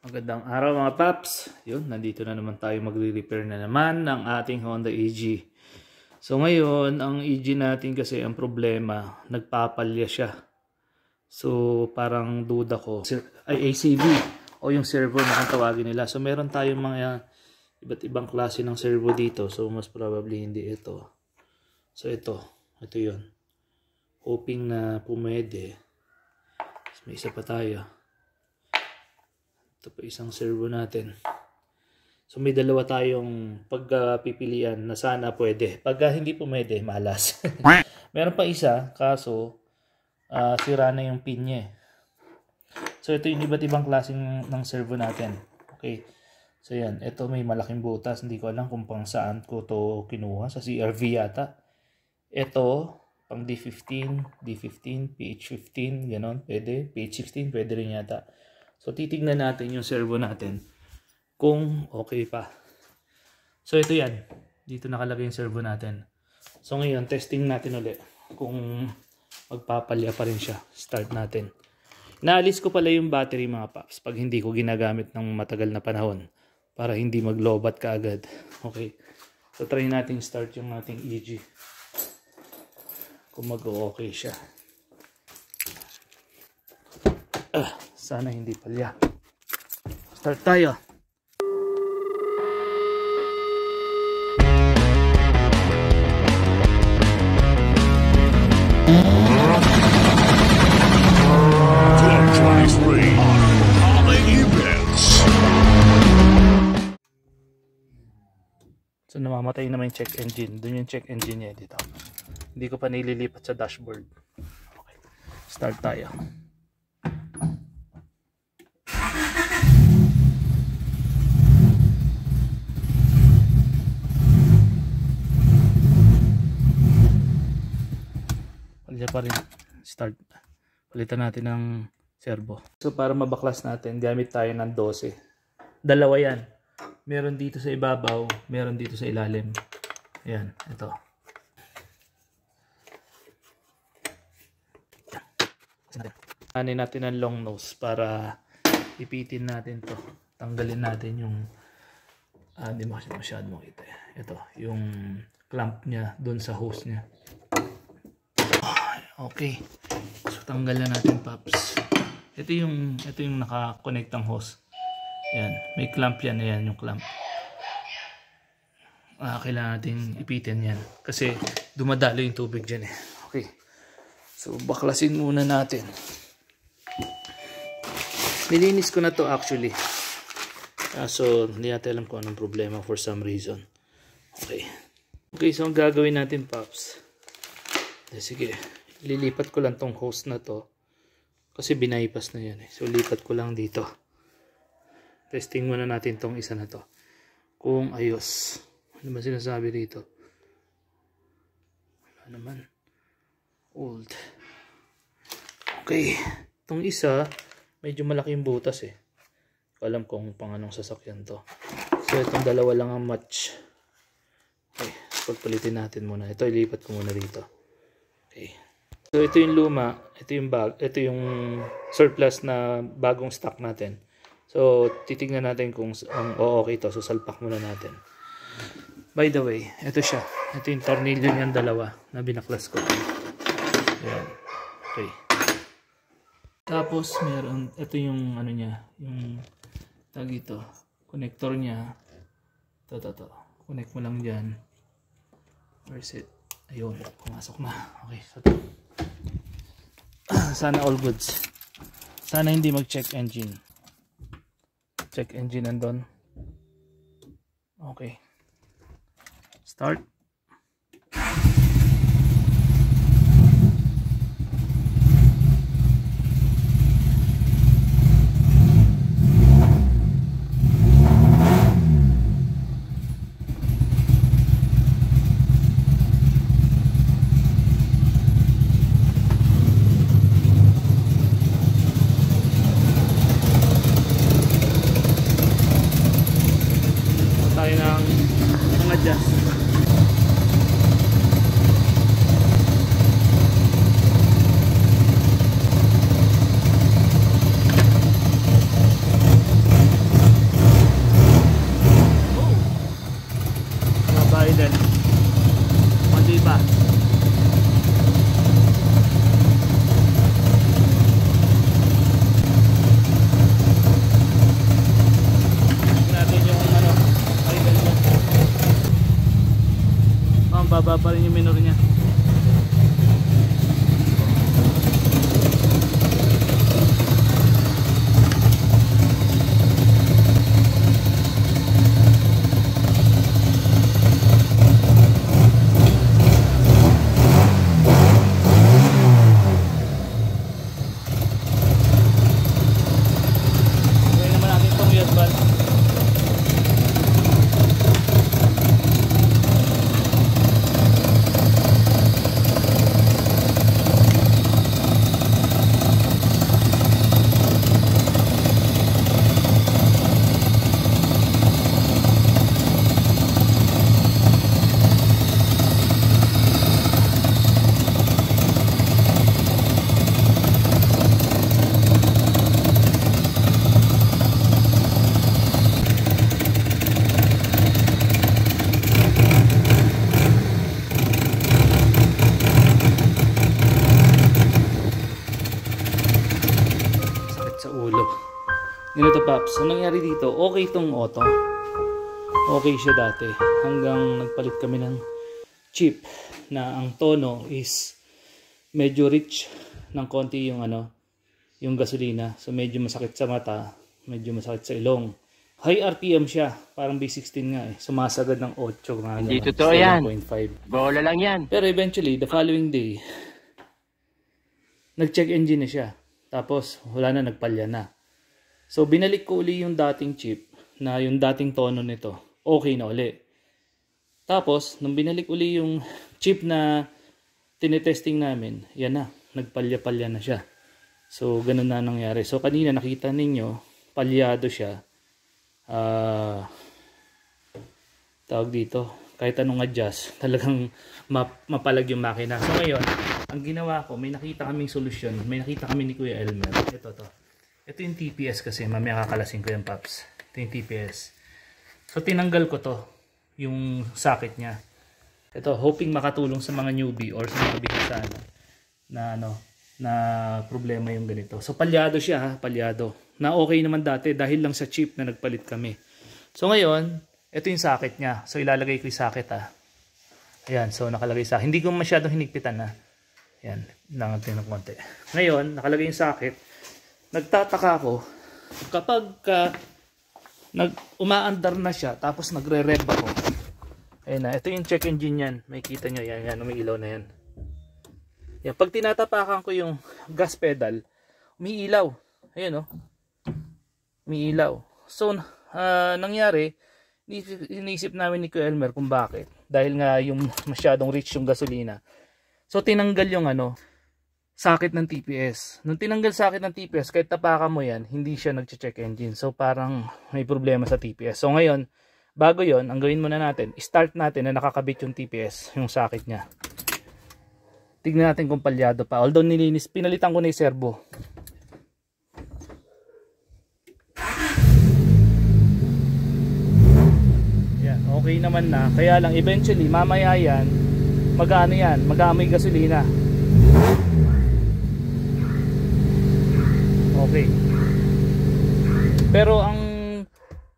Magandang araw mga paps. Yun, nandito na naman tayo magre-repair na naman ng ating Honda EG. So ngayon, ang EG natin kasi ang problema, nagpapalya siya. So parang duda ko, ay ACV o yung servo na kung tawagin nila. So meron tayong mga iba't ibang klase ng servo dito. So most probably hindi ito. So ito yun. Hoping na pumede. May isa pa tayo. Ito pa isang servo natin. So may dalawa tayong pagpipilian na sana pwede. Pag hindi pwede, malas. Meron pa isa, kaso sira na yung pin niya. So ito yung iba't ibang klaseng ng servo natin. Okay. So yan, ito may malaking butas. Hindi ko alam kung pang saan ko to kinuha. Sa CRV yata. Ito, pang D15, PH15, gano'n. Pwede. PH16, pwede rin yata. So, titignan natin yung servo natin kung okay pa. So, ito yan. Dito nakalagay yung servo natin. So, ngayon, testing natin ulit kung magpapalya pa rin siya. Start natin. Naalis ko pala yung battery mga paps pag hindi ko ginagamit ng matagal na panahon para hindi mag-lowbat ka agad. Okay. So, try natin start yung ating EG. Kung mag-okay siya. Sana hindi palya. Start tayo. So namamatay naman yung check engine. Doon yung check engine niya dito. Hindi ko pa nililipat sa dashboard. Okay. Start tayo. Palya pa rin. Start. Palitan natin ng servo. So para mabaklas natin, gamit tayo ng 12. Dalawa yan. Meron dito sa ibabaw, meron dito sa ilalim. Ayan, ito. Anin natin ang long nose para ipitin natin to. Tanggalin natin yung hindi masyado makita. Ito, yung clamp niya doon sa hose niya. Okay. So tanggalan natin paps. Ito yung naka-connect ang hose. Ayan, may clamp yan. Ayan yung clamp. Kailangan natin ipitin yan kasi dumadalo yung tubig dyan eh. Okay. So baklasin muna natin. Nilinis ko na to actually. So hindi natin alam kung anong problema for some reason. Okay. Okay, so ang gagawin natin paps. Sige. Lilipat ko lang tong hose na to kasi binaypas na yan eh. So lipat ko lang dito. Testing muna natin tong isa na to kung ayos. Ano ba sinasabi dito? Wala naman. Old. Okay. Itong isa medyo malaki yung butas eh. Alam kung pang anong sasakyan to. So itong dalawa lang ang match. Okay. Pagpalitin natin muna. Ito ilipat ko muna dito. Okay. So ito yung luma, ito yung bag, ito yung surplus na bagong stock natin. So titingnan natin kung okay ito. So salpak muna natin. By the way, ito siya. Ito yung tornilyo niyan dalawa na binaklas ko. Ayan. Okay. Tapos meron, ito yung ano niya, yung tag ito, connector niya. Ito. Connect mo lang diyan. Where's it? Ayun, pumasok na. Okay, so sana all goods. Sana hindi mag-check engine. Check engine nandun. Okay. Start. Tayo ng adjust. baba pa rin yung minor niya. Ganito Paps, ang nangyari dito, okay itong auto. Okay siya dati. Hanggang nagpalit kami ng chip na ang tono is medyo rich ng konti yung yung gasolina. So medyo masakit sa mata, medyo masakit sa ilong. High RPM siya, parang B16 nga eh. Sumasagad ng 8 nga. Hindi totoo yan. 7.5. Bola lang yan. Pero eventually, the following day, nag-check engine na siya. Tapos wala na, nagpalya na. So, binalik ko uli yung dating chip na yung dating tono nito. Okay na uli. Tapos, nung binalik uli yung chip na tinetesting namin, yan na. Nagpalya-palya na siya. So, ganun na nangyari. So, kanina nakita ninyo, palyado siya. Tawag dito. Kahit anong adjust, talagang mapalag yung makina. So, ngayon, ang ginawa ko, may nakita kaming solusyon. May nakita kami ni Kuya Elmer. Ito yung TPS kasi, mamaya kakalasin ko yung Paps. Ito yung TPS. So, tinanggal ko to, yung socket niya. Ito, hoping makatulong sa mga newbie or sa mga bigisa na problema yung ganito. So, palyado siya ha, palyado. Na okay naman dati dahil lang sa chip na nagpalit kami. So, ngayon, ito yung socket niya. So, ilalagay ko yung socket ha. Ayan, so nakalagay sa. Hindi ko masyadong hinigpitan ha. Ayan, lang natin ng konti. Ngayon, nakalagay yung socket. Nagtataka ako kapag umaandar na siya tapos nagre-rev ako. Ayun na, ito yung check engine yan. May kita nyo, yan, may ilaw na yan. Yan. Pag tinatapakan ko yung gas pedal, umiilaw. Ayun o. Umiilaw. So, nangyari, iniisip namin ni Kuya Elmer kung bakit. Dahil nga yung masyadong rich yung gasolina. So, tinanggal yung socket ng TPS. Nung tinanggal socket ng TPS, kahit tapakan mo yan, hindi siya nag-check engine. So, parang may problema sa TPS. So, ngayon, bago yon, ang gawin muna natin, start natin na nakakabit yung TPS, yung socket niya. Tignan natin kung palyado pa. Although nilinis, pinalitan ko na yung servo. Yan, okay naman na. Kaya lang, eventually, mamaya yan, mag-aamoy gasolina. Okay. Pero ang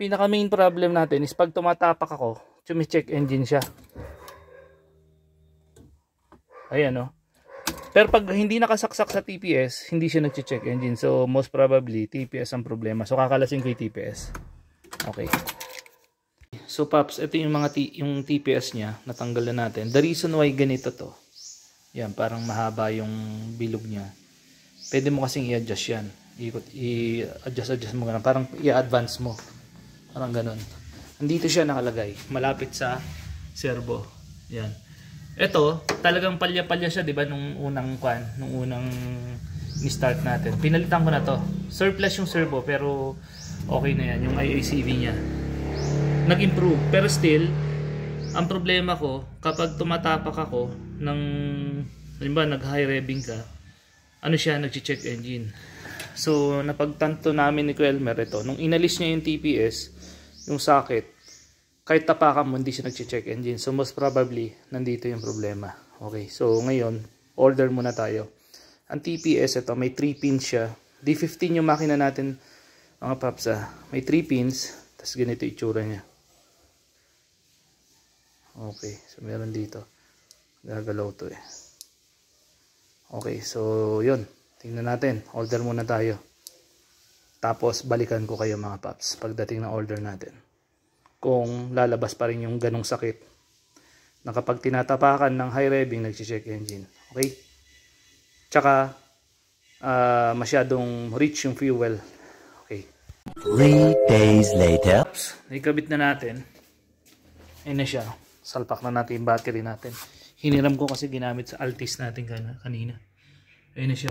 pinaka main problem natin is pag tumatapak ako, chumi-check engine siya. Ayan o. Pero pag hindi nakasaksak sa TPS, hindi siya nag-check engine. So most probably TPS ang problema. So kakalasin ko yung TPS. Okay. So Paps, ito yung yung TPS niya, natanggal na natin. The reason why ganito to. Yan, parang mahaba yung bilog niya. Pwede mo kasing i-adjust yan. I-adjust mo ganun. Parang i-advance mo. Parang ganun. Andito siya nakalagay. Malapit sa servo. Yan. Ito, talagang palya-palya siya, 'di ba, nung unang ni-start natin. Pinalitan ko na 'to. Surplus yung servo pero okay na 'yan, yung IACV niya. Nag-improve, pero still ang problema ko kapag tumatapak ako ng halimbawa nag-high revving ka, nag-check engine. So, napagtanto namin ni Kuya Elmer ito. Nung inalis niya yung TPS, yung socket, kahit tapakan mo, hindi siya nag-check engine. So, most probably, nandito yung problema. Okay, so ngayon, order muna tayo. Ang TPS, ito, may 3 pins siya. D15 yung makina natin, mga paps, may 3 pins, tapos ganito itsura niya. Okay, so meron dito. Gagalaw to eh. Okay, so yun. Tingnan natin. Order muna tayo. Tapos balikan ko kayo mga paps pagdating ng order natin. Kung lalabas pa rin yung ganong sakit na kapag tinatapakan ng high revving nag-check engine. Okay? Tsaka masyadong rich yung fuel. Okay. 3 days later. Naikabit na natin. Ayun na siya. Salpak na natin yung battery natin. Hiniram ko kasi ginamit sa Altis natin kanina. Ayun na siya.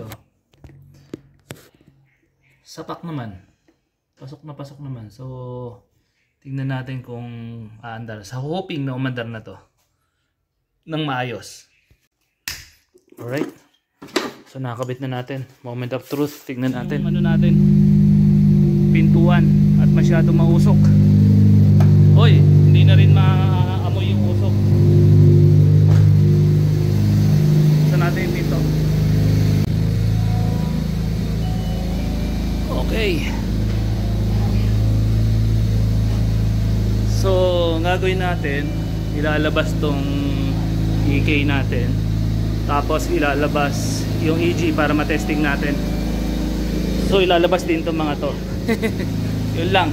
Sapak naman. Pasok naman. So, tingnan natin kung aandar. Sa hoping na umandar na to ng maayos. Alright. So, nakakabit na natin. Moment of truth. Tingnan natin. Ano natin? Pintuan. At masyado mausok. Hoy, hindi na rin maamoy yung usok. Saan natin yung pinto? Okay. So, ang gagawin natin, ilalabas tong EK natin. Tapos ilalabas yung EG para matesting natin. So, ilalabas din tong mga to. Yun lang.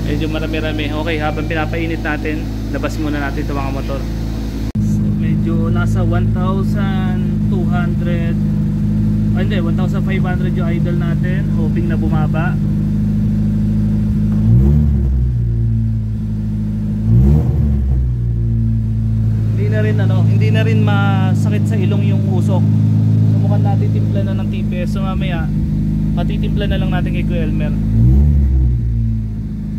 Medyo marami-rami. Okay, habang pinapainit natin, labas muna natin itong mga motor. So, medyo nasa 1,200 hindi, 1,500 yung idle natin. Hoping na bumaba. Hindi na rin masakit sa ilong yung usok. So mukhang natitimpla na ng TPS. So mamaya patitimpla na lang natin kay Kuya Elmer.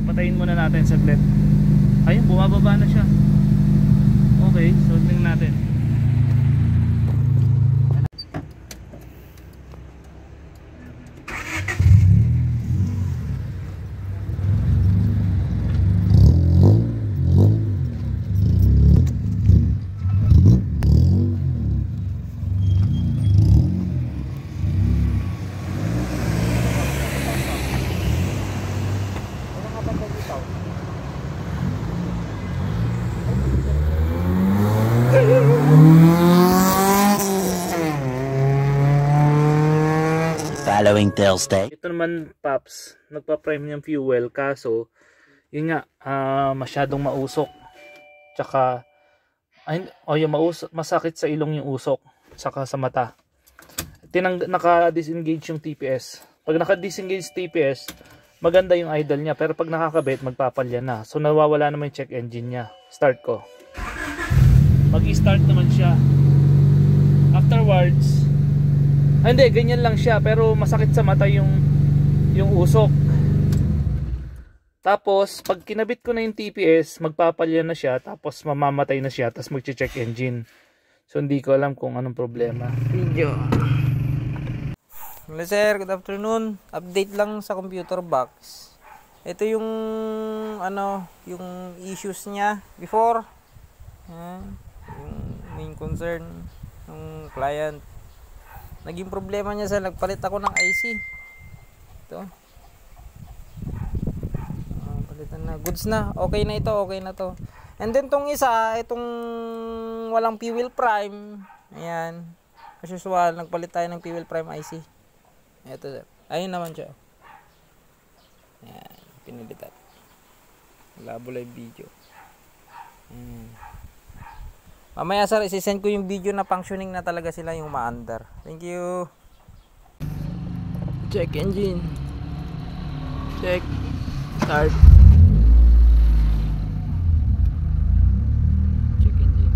Patayin muna natin saglit. Ayun, bumababa na siya. Okay, so tingnan natin. Following Thursday. Ito naman paps, nagpa-prime yung fuel kaso yun nga masyadong mausok. Tsaka yung masakit sa ilong yung usok tsaka sa mata. Naka-disengage yung TPS. Pag naka-disengage TPS, maganda yung idle niya, pero pag nakakabit magpapalya na. So nawawala naman yung check engine niya. Start ko. Mag-start naman siya. Afterwards, hindi, ganyan lang siya pero masakit sa mata yung usok. Tapos pag kinabit ko na yung TPS, magpapalya na siya, tapos mamamatay na siya, tapos magche-check engine. So hindi ko alam kung anong problema. Video. Hello sir, good afternoon. Update lang sa computer box. Ito yung yung issues niya before. Yung main concern ng client. Naging problema niya sa nagpalit ako ng IC. Ito. Palitan na. Goods na. Okay na ito. Okay na to. And then tong isa, itong walang fuel prime. Ayan. As usual, nagpalit tayo ng fuel prime IC. Ito sir. Ayun naman siya. Ayan. Pinilitan. Labo lang video. Mamaya sir, isi-send ko yung video na functioning na talaga sila yung ma-under. Thank you. Check engine. Check. Start. Check engine.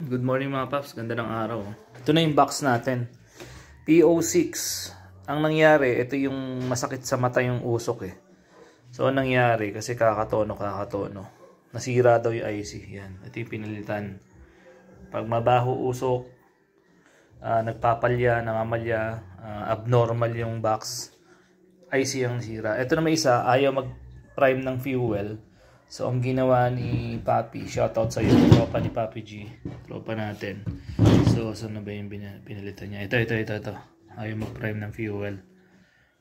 Good morning mga paps, ganda ng araw. Ito na yung box natin. PO6. Ang nangyari, ito yung masakit sa mata yung usok eh. So ang nangyari, kasi kakatono. Nasira daw yung IC. Yan, ito yung pinalitan. Pag mabaho usok, nagpapalya, namamalya, abnormal yung box, IC ang sira. Ito na may isa, ayaw mag-prime ng fuel. So ang ginawa ni Papi, shoutout sa iyo, tropa ni Papi G, tropa natin. So saan na ba yung pinalitan niya? Ito. Ayaw mag-prime ng fuel.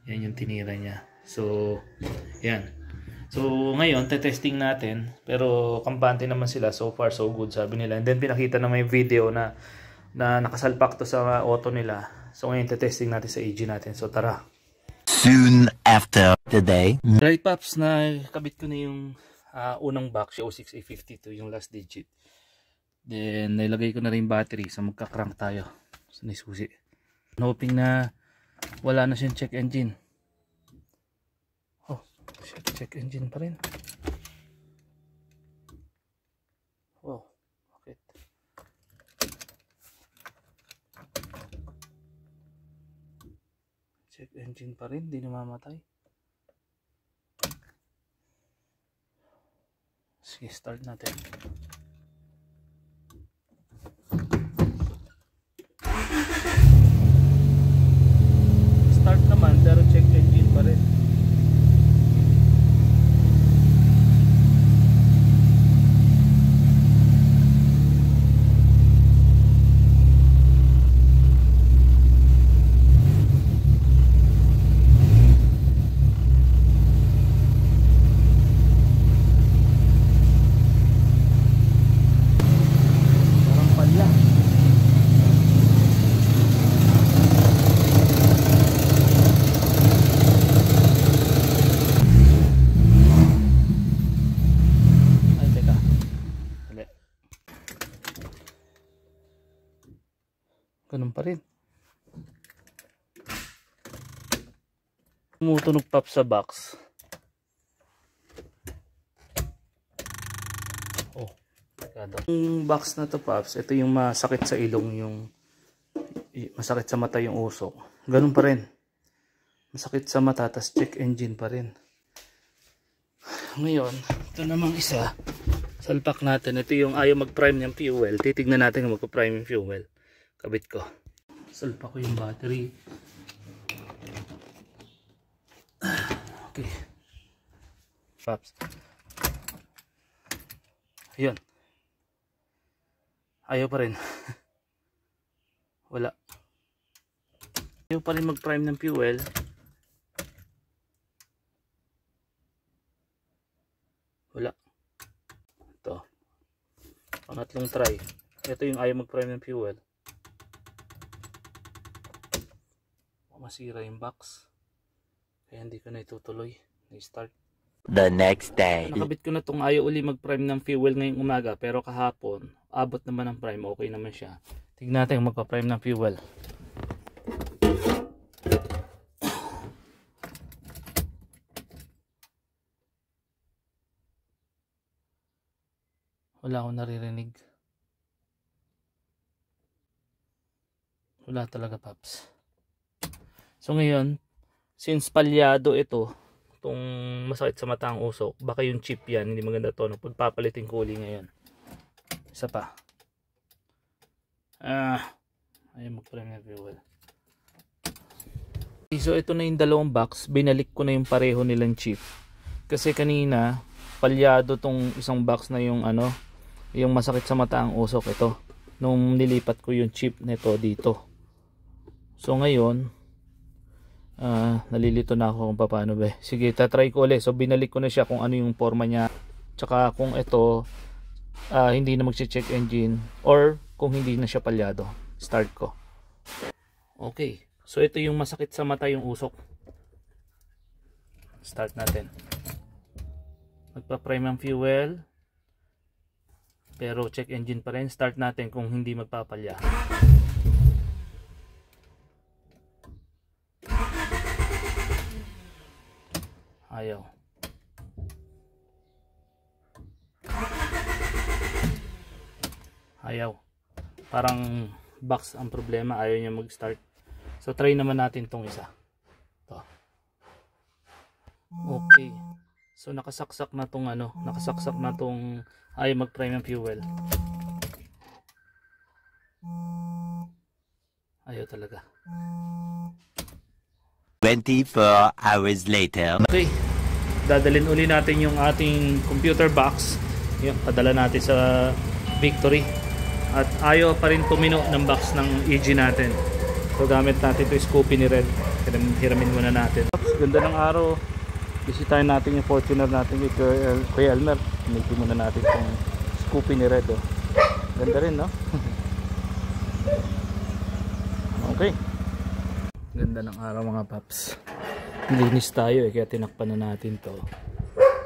Yan yung tinira niya. So yan. So ngayon testing natin, pero kampante naman sila, so far so good sabi nila. And then pinakita na may video na nakasalpak to sa auto nila. So ngayon testing natin sa AG natin. So tara. Soon after the day. Right Paps, na kabit ko na yung unang box, yung 06A52, yung last digit. Then nilagay ko na rin battery, so magka-crank tayo. So nisusi. Hoping na wala na siyang check engine. Oh, check engine pa rin. Oh, okay. Check engine pa rin, di namamatay. Sige, start natin. Start naman, pero check engine pa rin. Ganun pa rin. Tumutunog pop sa box. Oh, yung box na to Pops, ito yung masakit sa ilong, yung masakit sa mata yung usok. Ganun pa rin. Masakit sa mata, tas check engine pa rin. Ngayon, ito namang isa. Salpak natin. Ito yung ayaw mag-prime ng fuel. Titignan natin kung mag-prime yung fuel. Kabit ko. Salpak ko yung battery. Okay. Pops. Ayun. Ayaw pa rin. Wala. Ayaw pa rin mag-prime ng fuel. Wala. Ito. Pangatlong try. Ito yung ayaw mag-prime ng fuel. Masira yung box. Kaya hindi ko na itutuloy. Na-start. The next day. Nakabit ko na itong ayaw uli mag-prime ng fuel ngayong umaga. Pero kahapon, abot naman ang prime. Okay naman siya. Tignan natin kung magpa-prime ng fuel. Wala akong naririnig. Wala talaga Pops. So ngayon, since palyado ito, itong masakit sa mata ang usok, baka yung chip yan, hindi maganda to. Pagpapalitin ko uli ngayon. Isa pa. Ayun, mag-prime ng fuel. So ito na yung dalawang box, binalik ko na yung pareho nilang chip. Kasi kanina, palyado tong isang box na yung yung masakit sa mata ang usok ito. Nung nilipat ko yung chip nito dito. So ngayon, nalilito na ako kung paano ba. Sige, tatry ko ulit. So binalik ko na siya kung ano yung forma niya. Tsaka kung ito hindi na magche-check engine or kung hindi na siya palyado. Start ko. Okay. So ito yung masakit sa mata yung usok. Start natin. Magpa-prime ang fuel. Pero check engine pa rin. Start natin kung hindi magpapalya. Ayaw. Ayaw. Parang box ang problema. Ayaw niya mag-start. So try naman natin tong isa. Ito. Okay. So nakasaksak na tong nakasaksak na tong ayaw mag-prime ng fuel. Ayaw talaga. 24 hours later. Okay, dadalhin uli natin yung ating computer box. Yung padala natin sa Victory. At ayaw pa rin tumino ng box ng EG natin. So gamit natin ito, Scoopy ni Red. Hiramin muna natin. Ganda ng araw. Bisitahin natin yung Fortuner natin kay Kuya Elmer. Pinigil muna natin itong Scoopy ni Red. Oh. Ganda rin, no? Okay. Ganda ng araw mga paps. Linis tayo kaya tinakpan na natin to.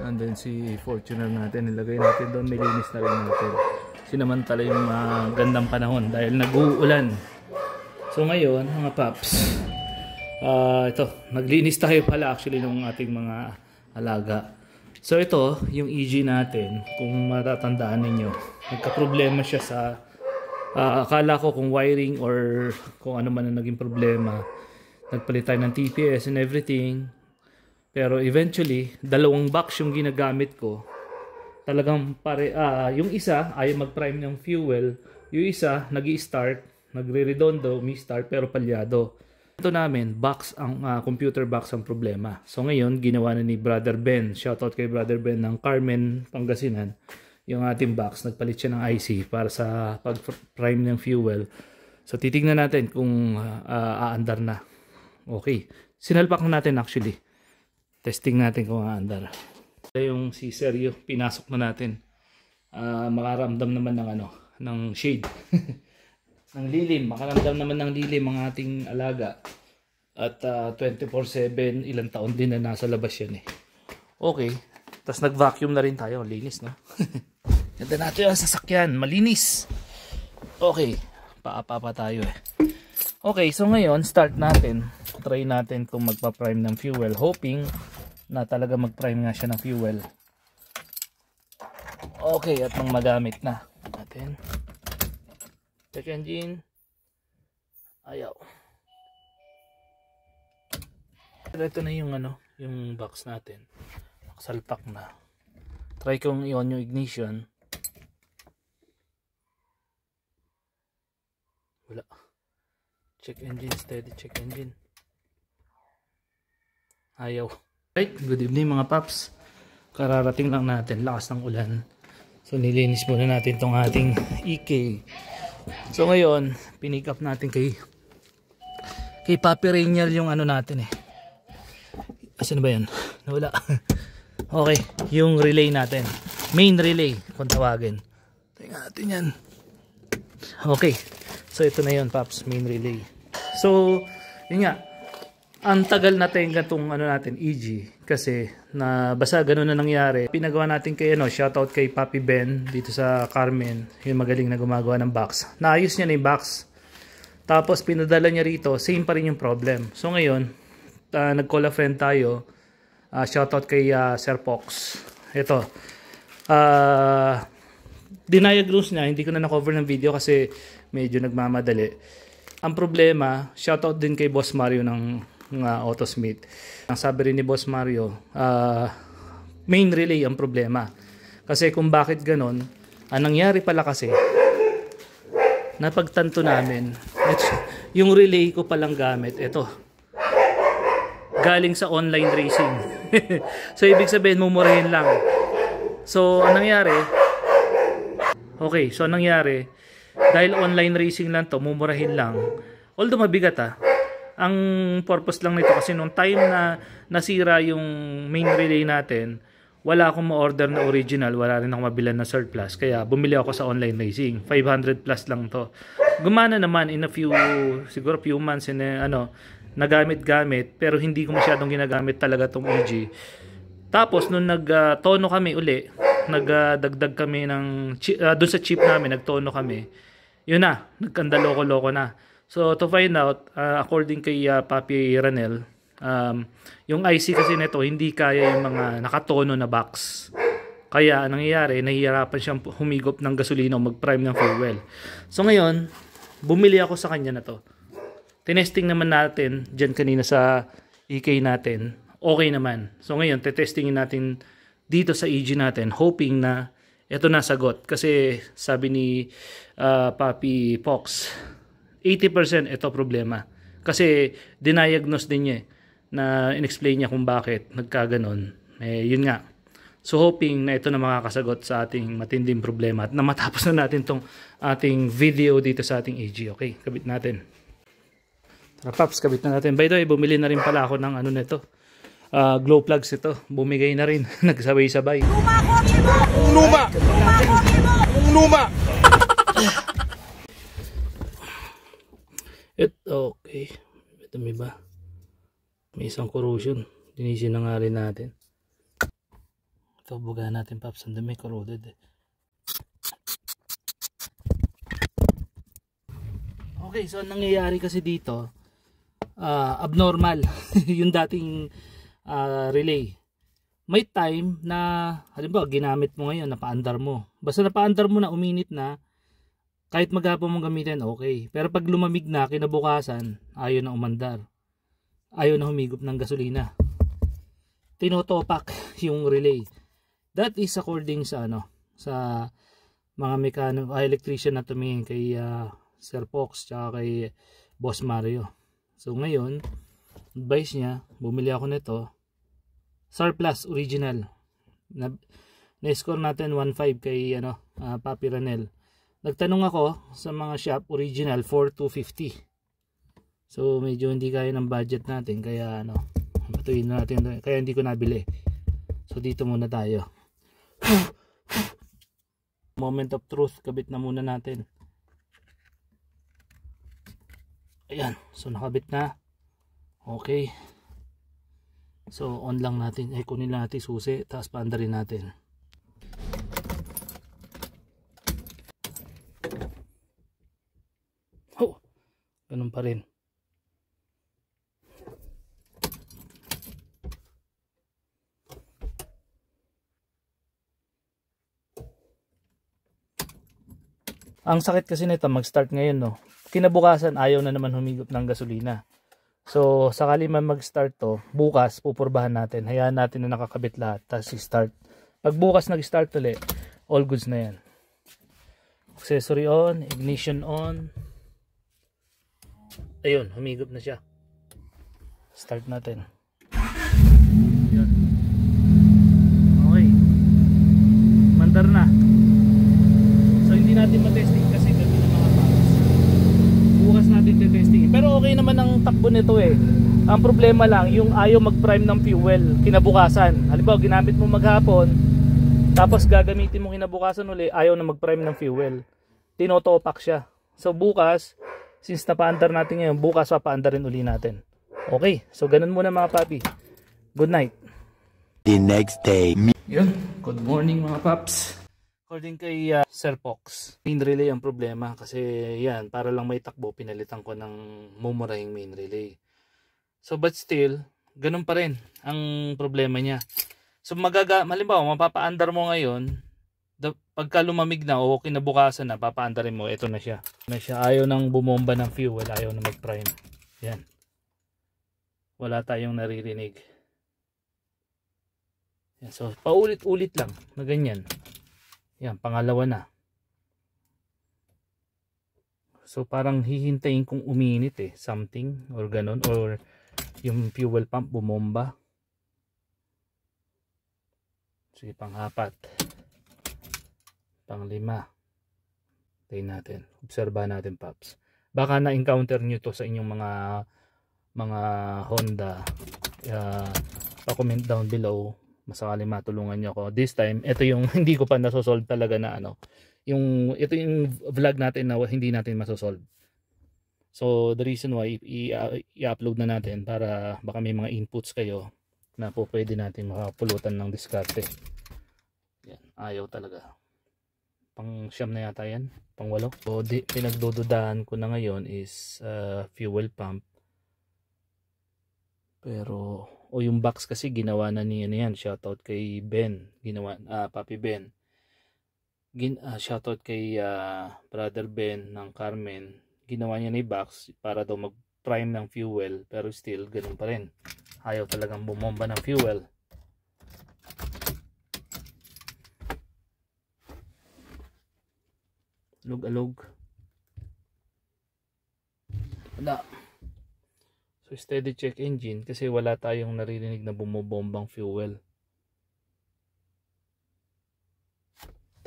And then si Fortuner natin, nilagay natin doon, nilinis na rin natin. Sinamantala yung gandang panahon dahil nag-uulan. So ngayon mga paps, ito, naglinis tayo pala actually ng ating mga alaga. So ito, yung EG natin, kung matatandaan ninyo, nagka-problema siya sa akala ko kung wiring or kung ano man ang naging problema. Nagpalit tayo ng TPS and everything. Pero eventually, dalawang box yung ginagamit ko. Talagang yung isa ay mag-prime ng fuel. Yung isa, nag-i-start, nagre-redondo, mi-start pero palyado. Ito namin, computer box ang problema. So ngayon, ginawa na ni Brother Ben. Shoutout kay Brother Ben ng Carmen, Pangasinan. Yung ating box, nagpalit siya ng IC para sa pag-prime ng fuel. So titignan natin kung aandar na. Okay. Sinalpak natin actually. Testing natin kung aandar. Yung si Sergio, pinasok na natin. Makaramdam naman ng shade. Ng lilim. Makaramdam naman ng lilim ang ating alaga. At 24/7, ilang taon din na nasa labas yan eh. Okay. Tapos nag-vacuum na rin tayo. Linis, no? Ganda natin ang sasakyan. Malinis. Okay. Paapa tayo eh. Okay, so ngayon, start natin. Try natin kung magpa-prime ng fuel. Hoping na talaga mag-prime nga siya ng fuel. Okay, at nang magamit na natin. Check engine. Ayaw. Ito na yung yung box natin. Nakasalpak na. Try kong i-on yung ignition. Wala. Check engine, steady check engine. Ayaw. Right, good evening mga paps. Kararating lang natin, lakas ng ulan. So nilinis muna natin tong ating EK. So ngayon, pinick up natin kay Papi Rainier yung natin eh. Asan ba yan? Nawala. Okay, yung relay natin. Main relay, kung tawagin. Tingnan natin yan. Okay. So ito na yun, paps, main relay. So, yun nga. Ang tagal natin itong natin, EG. Kasi, basta ganun na nangyari. Pinagawa natin kay, shoutout kay Papi Ben, dito sa Carmen. Yung magaling na gumagawa ng box. Naayos niya na yung box. Tapos, pinadala niya rito, same pa rin yung problem. So, ngayon, nag-call a friend tayo. Shoutout kay Sir Pox. Ito. Diniagnose niya, hindi ko na na-cover ng video kasi medyo nagmamadali. Ang problema, shoutout din kay Boss Mario ng Autosmith. Ang sabi rin ni Boss Mario, main relay ang problema. Kasi kung bakit ganon, ang nangyari pala kasi, napagtanto namin, yung relay ko palang gamit, ito, galing sa online racing. So ibig sabihin, mumurahin lang. So ang nangyari, okay, so anong nangyari, dahil online racing lang to, mumurahin lang. Although mabigat ang purpose lang nito kasi nung time na nasira yung main relay natin, wala akong ma-order na original, wala rin akong mabilan na surplus. Kaya bumili ako sa online racing. 500 plus lang to. Gumana naman in a siguro few months nagamit-gamit, pero hindi ko masyadong ginagamit talaga tong EG. Tapos nung nagtono kami uli, nagdagdag kami ng doon sa chip namin, nagtono kami. Yun na, nagkandaloko-loko na. So to find out, according kay Papi Ranel, yung IC kasi nito hindi kaya yung mga nakatono na box. Kaya nangyayari, nahihirapan siyang humigop ng gasolina o mag-prime ng fuel. So ngayon, bumili ako sa kanya na to. Tinesting naman natin dyan kanina sa EK natin. Okay naman. So ngayon, tetestingin natin dito sa EG natin, hoping na ito na sagot. Kasi sabi ni Papi Pox, 80% ito problema. Kasi diniagnose din niya na inexplain niya kung bakit nagkaganon. Yun nga. So hoping na ito na makakasagot sa ating matinding problema at na matapos na natin tong ating video dito sa ating AG. Okay, kabit natin. Tara Paps, kabit na natin. By the way, bumili na rin pala ako ng ano nito. Glow plugs ito. Bumigay na rin. Nagsabay-sabay. Luma! Luma! Okay. Ito may ba? May isang corrosion. Linisin na nga rin natin. Ito, buga natin Paps. Ang dami corroded eh. Okay, so nangyayari kasi dito, abnormal yung dating relay. May time na, halimbawa, ginamit mo ngayon, napaandar mo. Basta napaandar mo na, uminit na, kahit maghapon mong gamitin, okay. Pero pag lumamig na, kinabukasan, ayaw na umandar. Ayaw na humigop ng gasolina. Tinotopak yung relay. That is according sa sa mga electrician na tumingin kay Sir Fox tsaka kay Boss Mario. So ngayon, advice niya, bumili ako nito. Surplus original. Na-score natin 1.5 kay Papi Ranel. Nagtanong ako sa mga shop, original 4,250. So medyo hindi kaya ng budget natin kaya patuloy natin, kaya hindi ko nabili. So dito muna tayo. Moment of truth, kabit na muna natin. Ayan, so nakabit na. Okay. So on lang natin, kunin natin susi, tapos paandarin natin. Oh, ganun pa rin. Ang sakit kasi nito mag-start ngayon, no. Kinabukasan ayaw na naman humigop ng gasolina. So sakali man mag-start to, bukas pupurbahan natin. Hayaan natin na nakakabit lahat, tapos i-start. Pag bukas nag-start ulit, all goods na yan. Accessory on, ignition on. Ayun, humigop na siya. Start natin. Ayun. Okay. Mandar na. So hindi natin matesting kasi gabi na mga Paps. Bukas natin testing. Pero okay naman ang takbo nito eh. Ang problema lang yung ayaw mag-prime ng fuel kinabukasan. Halimbawa ginamit mo maghapon, tapos gagamitin mo kinabukasan uli, ayaw na mag-prime ng fuel. Tinotopak siya. So bukas, since napaandar natin ngayon, bukas papaandarin uli natin. Okay, so ganun muna mga papi. Good night. The next day. Yun, good morning mga Paps. According kay Sir Fox, main relay ang problema kasi yan, para lang may takbo, pinalitan ko ng mumurahing main relay. So but still, ganun pa rin ang problema niya. So halimbawa, mapapaandar mo ngayon, pagka lumamig na o kinabukasan na, papaandarin mo, ito na siya. Ayaw nang bumomba ng fuel, ayaw na mag-prime. Yan. Wala tayong naririnig. Yan, so paulit-ulit lang na ganyan. Yan, pangalawa na. So parang hihintayin kong uminit something or ganon, or yung fuel pump bumomba. Sige, pang-4. Pang-5. Tayin natin. Obserbahan natin, Paps. Baka na-encounter nyo to sa inyong mga Honda. Pa-comment down below. Masakali matulungan nyo ako. This time, ito yung hindi ko pa nasosolve talaga na ito yung vlog natin na hindi natin masosolve. So the reason why i-upload na natin para baka may mga inputs kayo na po pwede natin makapulutan ng diskarte. Yan, ayaw talaga. Pang 9 na yata yan, pang 8. So pinagdududahan ko na ngayon is fuel pump. Pero yung box kasi ginawa na niya yan. Shoutout kay Ben, Papi Ben. Shoutout kay Brother Ben ng Carmen. Ginawa niya na yung box para daw mag-prime ng fuel, pero still ganun pa rin. Ayaw talagang bumomba ng fuel. Alog-alog. Wala. So steady check engine kasi wala tayong naririnig na bumubombang fuel.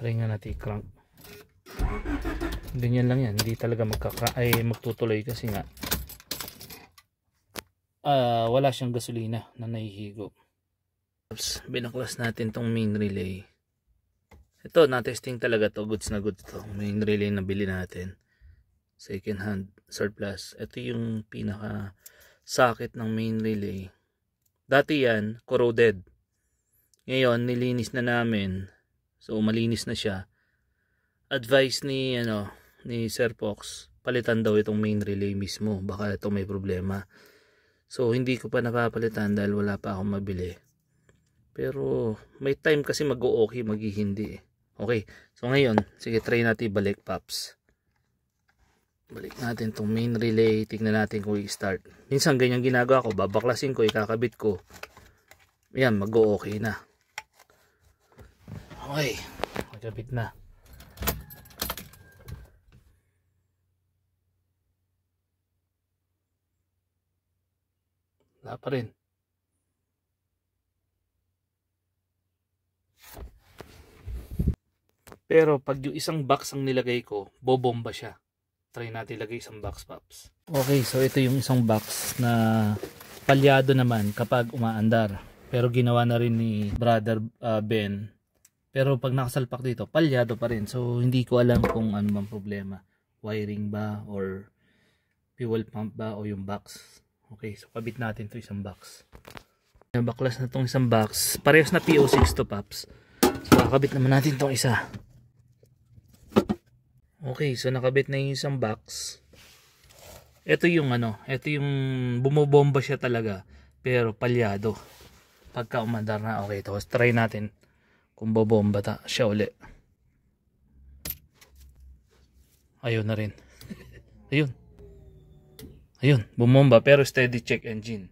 Try nga natin i-crank. Ganyan lang yan, hindi talaga magtutuloy kasi nga wala siyang gasolina na nahihigop. Binaklas natin tong main relay. Ito, na-testing talaga to, goods na goods to. Main relay na bili natin. Second hand, surplus. Ito yung pinaka socket ng main relay. Dati yan, corroded. Ngayon, nilinis na namin. So, malinis na siya. Advice ni Sir Fox, palitan daw itong main relay mismo. Baka ito may problema. So, hindi ko pa napapalitan dahil wala pa akong mabili. Pero, may time kasi mag-o-okay, mag-hindi. Okay. So, ngayon, sige, try natin balik, Paps. Balik natin itong main relay. Tingnan natin kung i-start. Minsan, ganyan ginagawa ko. Babaklasin ko, ikakabit ko. Ayan, mag-o-okay na. Okay. Magkabit na. Wala pa rin. Pero pag yung isang box ang nilagay ko, bobomba siya. Try natin ilagay isang box, Paps. Okay, so ito yung isang box na palyado naman kapag umaandar. Pero ginawa na rin ni Brother Ben. Pero pag nakasalpak dito, palyado pa rin. So hindi ko alam kung ano bang problema. Wiring ba or fuel pump ba o yung box. Okay, so kabit natin to isang box. Baklas na tong isang box. Parehas na PO6 to, Paps. So kakabit naman natin tong isa. Okay, so nakabit na yung isang box. Ito yung ito yung bumobomba siya talaga. Pero palyado. Pagka umandar na, okay, tapos try natin kung bobomba siya uli. Ayun na rin. Ayun. Ayun, bumomba pero steady check engine.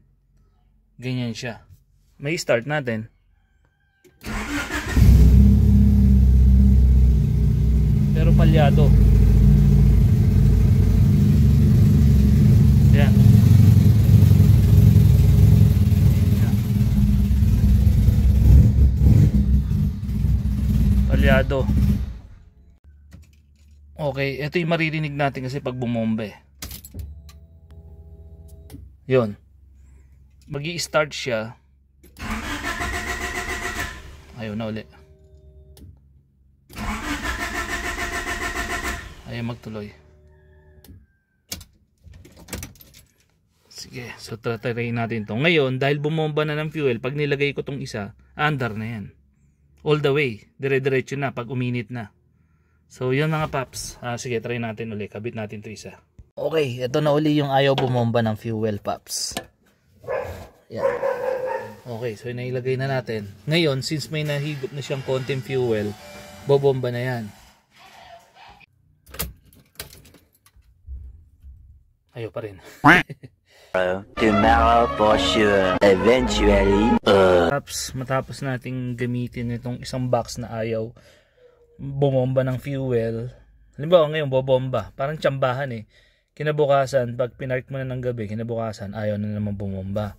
Ganyan siya. May start natin. Pero palyado. Yan. Palyado. Okay, ito yung maririnig natin kasi pag bumomba eh. Yun. Magi-start siya. Ayaw na uli. Ayaw magtuloy. Sige, so try natin to. Ngayon, dahil bumomba na ng fuel, pag nilagay ko tong isa, andar na yan. All the way. Dire-diretso na pag uminit na. So, yun mga Paps. Sige, try natin uli. Kabit natin to isa. Okay, ito na uli yung ayaw bumomba ng fuel, Paps. Yan. Okay, so nailagay na natin. Ngayon, since may nahigop na siyang konting fuel, bobomba na yan. Ayaw pa rin. Tomorrow for sure. Eventually. Paps, matapos nating gamitin itong isang box na ayaw bumomba ng fuel. Halimbawa ngayon, bobomba. Parang tsambahan eh. Kinabukasan, pag pinark mo na ng gabi, kinabukasan, ayaw na naman bumomba.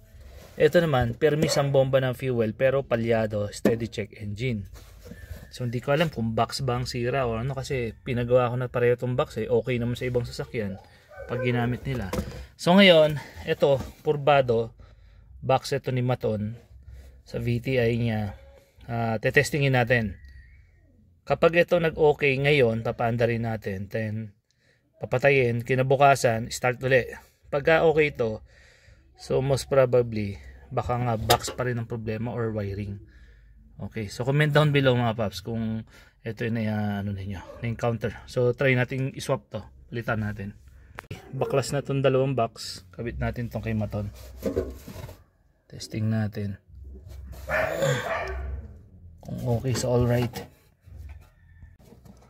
Ito naman, permis ang bomba ng fuel, pero palyado, steady check engine. So, hindi ko alam kung box ba ang sira o ano, kasi pinagawa ko na pareho itong box eh. Okay naman sa ibang sasakyan pag ginamit nila. So, ngayon, ito, purbado, box ito ni Maton, sa VTI niya. Tetestingin natin. Kapag ito nag-okay ngayon, papaandarin natin. Then, papatayin, kinabukasan, start ulit. Pagka okay ito, so most probably, baka nga box pa rin ang problema or wiring. Okay, so comment down below mga Paps kung ito yung na-encounter. So try natin i-swap to, palitan natin. Baklas na itong dalawang box, kabit natin itong kay Maton. Testing natin. Kung okay, so alright.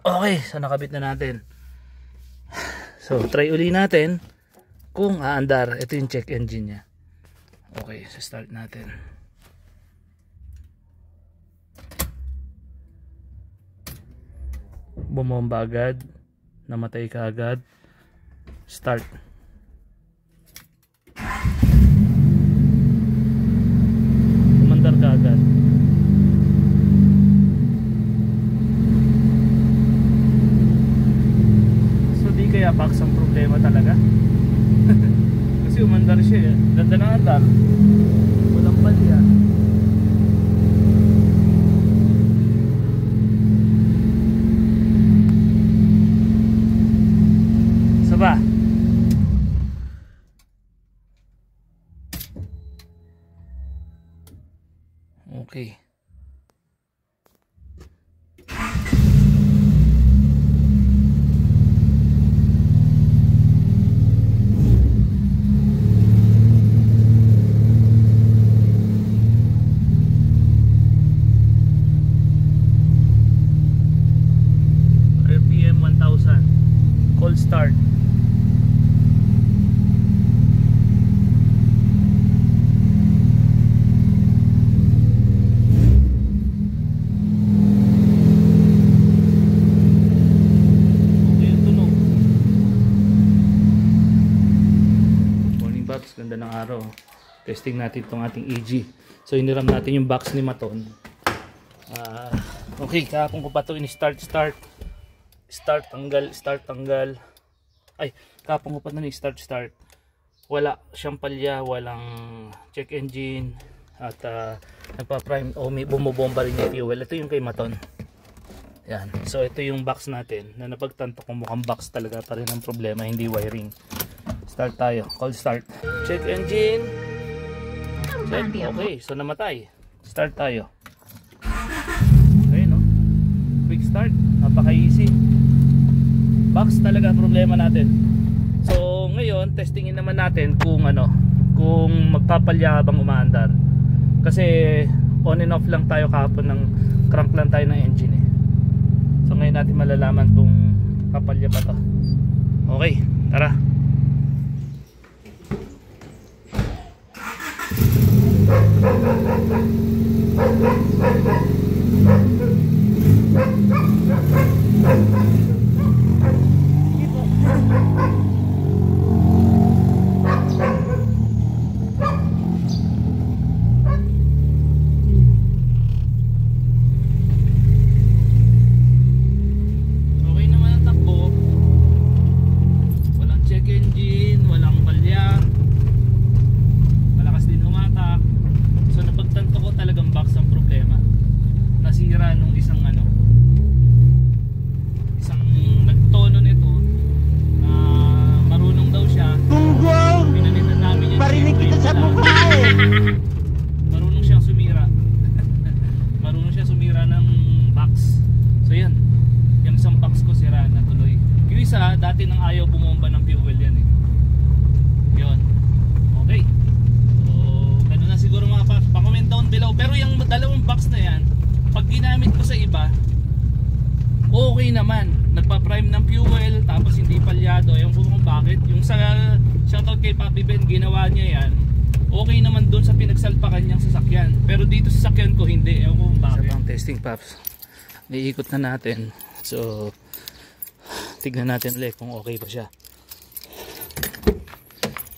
Okay, so nakabit na natin. So, try uli natin kung aandar. Ito yung check engine niya. Okay, so start natin. Bumomba agad. Namatay ka agad. Start. palya box ang problema talaga. Kasi umandar siya, ganda na andar, walang palya. Saba okay. RPM 1000 cold start. Ganda ng araw. Testing natin itong ating EG. So iniram natin yung box ni Maton. Okay, kahapon ko pa ito in-start tanggal. Ay, kahapon ko pa ito in-start. Wala siyang palya, walang check engine, at nagpa-prime o may bumobomba rin yung fuel. Ito yung kay Maton. Yan. So ito yung box natin na napagtanto kung mukhang box talaga pa rin ang problema, hindi wiring. Start tayo, cold start. Check engine. Check. Okay, so namatay. Start tayo. Okay, no? Quick start. Napaka-easy. Box talaga problema natin. So ngayon, testingin naman natin kung kung magpapalya bang umaandar. Kasi on and off lang tayo kahapon, ng crank lang tayo ng engine eh. So ngayon natin malalaman kung papalya pa to. Okay, tara. Okay naman ang takbo. Walang check engine, walang palya. Malakas din humatak. So napagtanto ko talagang box ang problema. Nasira nung isang nagtono nito. Marunong daw siya. Pinalitan namin yan. Parinig kita sa mukha eh. Marunong siyang sumira. Marunong siya sumira ng box. So yan. Yung isang box ko sira na tuloy. Yung isa dati nang ayaw bumomba ng fuel yan eh. Yun. Okay. Siguro mga pa-comment down below. Pero yung dalawang box na yan, pag ginamit ko sa iba, okay naman. Nagpa-prime ng fuel, tapos hindi palyado. Ewan ko kung bakit. Yung sa shoutout kay Papi Ben, ginawa niya yan, okay naman dun sa pinagsalpakan niyang sasakyan. Pero dito sa sakyan ko hindi. Ewan ko kung bakit. Sa pang testing, Paps, naiikot na natin. So tignan natin ulit kung okay pa siya.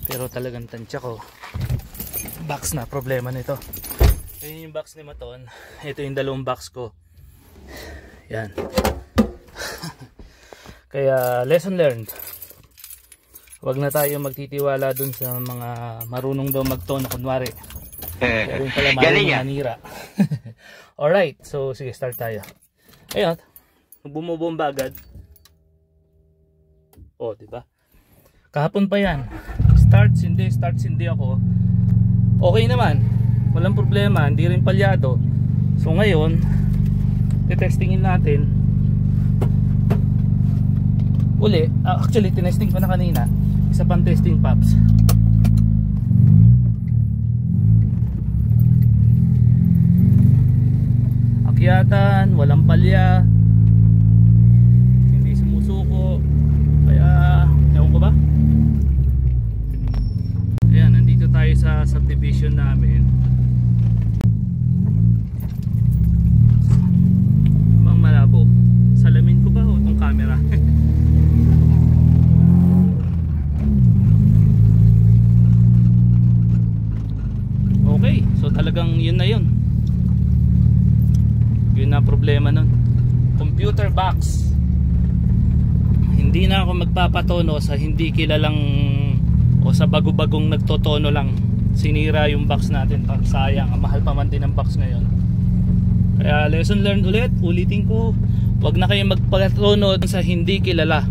Pero talagang tansya ko, box na problema nito. Ayun yung box ni Maton. Ito yung dalawang box ko. Yan. Kaya lesson learned. Huwag na tayo magtitiwala dun sa mga marunong daw magtono kunwari. Kaya rin pala marunong manira. Alright, so sige, start tayo. Ayun, bumubomba agad. Oh, diba? Kahapon pa yan. Starts hindi ako. Okay naman, walang problema, hindi rin palyado. So ngayon, testingin natin uli. Actually, tinesting ko na kanina. Isa pang testing, Paps. Akyatan, walang palya, hindi sumusuko. Kaya, ewan ko ba? Ayan, nandito tayo sa subdivision namin. Bang malabo. Salamin ko ba o itong camera? Okay, so talagang yun na yun. Yun na problema nun. Computer box. Hindi na ako magpapatono sa hindi kilalang o sa bago-bagong nagtotono lang. Sinira yung box natin. Sayang, mahal pa man din ang box ngayon. Kaya lesson learned ulit. Ulitin ko, wag na kayong magpatono sa hindi kilala.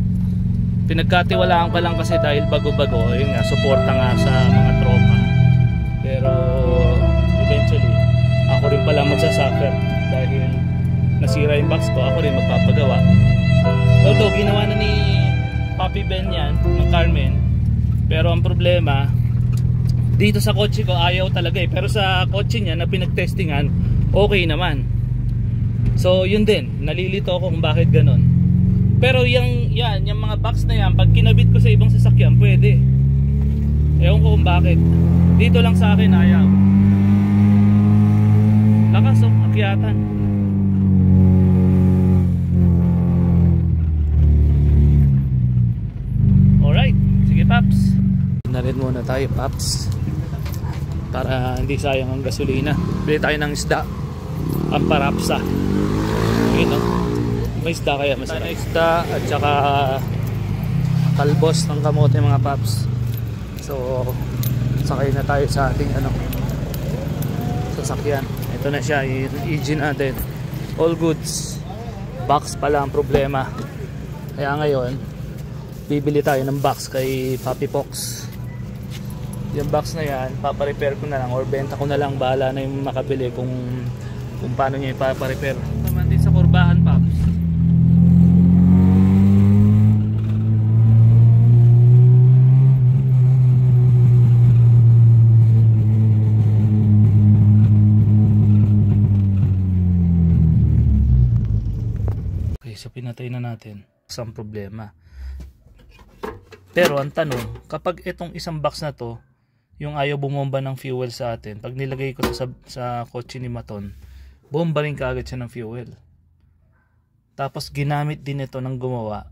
Pinagkatiwalaan ka lang kasi dahil bago-bago. Yun nga, suporta nga sa mga tropa. Pero eventually ako rin pala magsasuffer dahil nasira yung box ko. Ako rin magpapagawa. Although ginawa na ni Papi Ben yan, ng Carmen. Pero ang problema, dito sa kotse ko ayaw talaga eh. Pero sa kotse niya na pinagtestingan, okay naman. So yun din, nalilito ako kung bakit ganon. Pero yung mga box na yan, pag kinabit ko sa ibang sasakyan, pwede. Ewan ko kung bakit. Dito lang sa akin ayaw. Lakas oh, akyatan. Alright, sige Paps. Na rin muna tayo Paps, para hindi sayang ang gasolina. Bili tayo ng isda, ang parapsa. Ayun oh, may isda kaya masarap. Isda at saka talbos ng kamote mga Paps. So sakay na tayo sa ating sasakyan. Ito na siya, yung engine natin. All goods. Box pala ang problema. Kaya ngayon bibili tayo ng box kay Papi Pox. Yung box na yan, paparepair ko na lang or benta ko na lang, bahala na yung makabili kung paano niya ipaparepair. Naman din sa kurbahan Paps. Okay, so pinatay na natin. Isang problema. Pero ang tanong, kapag itong isang box na to, yung ayaw bumomba ng fuel sa atin, pag nilagay ko sa kotse ni Maton, bomba rin kaagad siya ng fuel. Tapos ginamit din ito ng gumawa.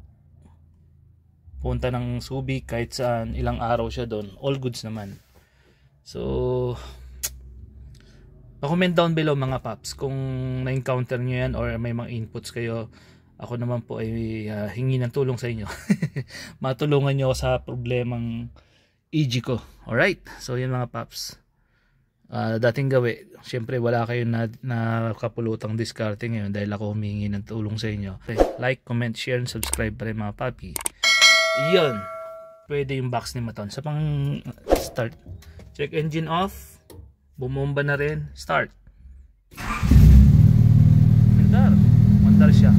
Punta ng Subic, kahit saan, ilang araw siya doon. All goods naman. So, comment down below mga Paps kung na-encounter nyo yan or may mga inputs kayo. Ako naman po ay hingi ng tulong sa inyo. Matulungan nyo ako sa problemang EG ko. Alright, so yun mga Paps. Dating gawi, syempre wala kayong na kapulutang diskarte ngayon dahil ako humingi ng tulong sa inyo. Okay, like, comment, share, and subscribe pa rin mga papi. Yun, pwede yung box ni Maton. Sa pang start, check engine off, bumomba na rin, start. Mandar siya.